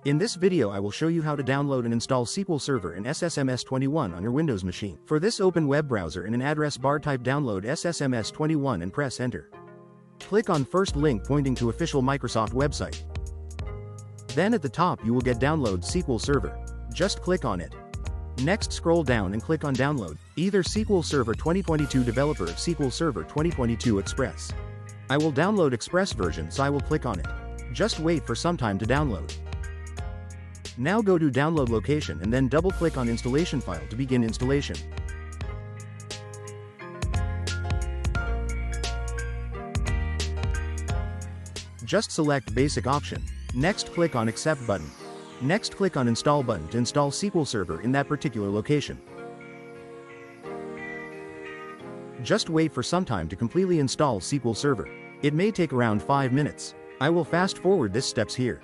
In this video I will show you how to download and install SQL Server and SSMS 21 on your Windows machine. For this, open web browser and in address bar type download SSMS 21 and press enter. Click on first link pointing to official Microsoft website. Then at the top you will get download SQL Server. Just click on it. Next scroll down and click on download, either SQL Server 2022 developer of SQL Server 2022 Express. I will download Express version, so I will click on it. Just wait for some time to download. Now go to download location and then double click on installation file to begin installation. Just select basic option. Next click on accept button. Next click on install button to install SQL Server in that particular location. Just wait for some time to completely install SQL Server. It may take around 5 minutes. I will fast forward this steps here.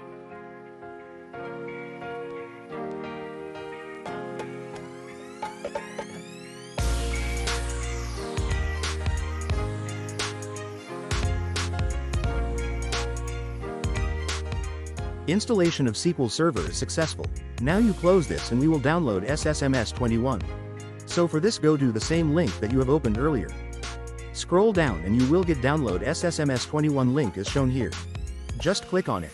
Installation of SQL Server is successful. Now you close this and we will download SSMS 21. So for this, go to the same link that you have opened earlier. Scroll down and you will get download SSMS 21 link as shown here. Just click on it.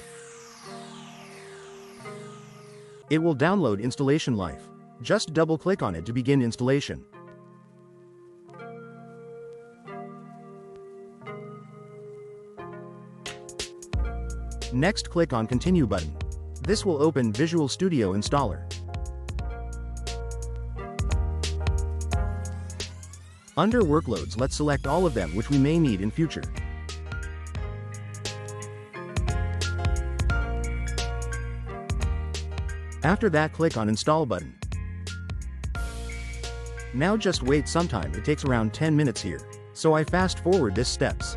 It will download installation live. Just double click on it to begin installation. Next click on Continue button. This will open Visual Studio Installer. Under Workloads, let's select all of them which we may need in future. After that, click on Install button. Now just wait some time, it takes around 10 minutes here, so I fast forward this steps.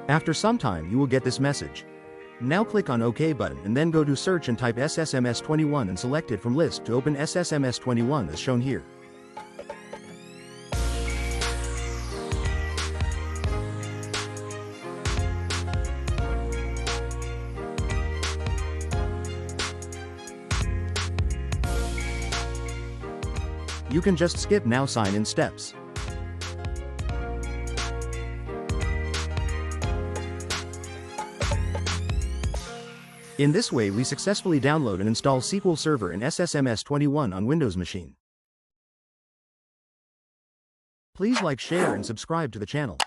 After some time you will get this message. Now click on OK button and then go to search and type SSMS 21 and select it from list to open SSMS 21 as shown here. You can just skip now sign in steps. In this way we successfully download and install SQL Server and SSMS 21 on Windows machine. Please like, share and subscribe to the channel.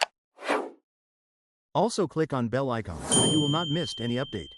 Also click on bell icon so that you will not miss any update.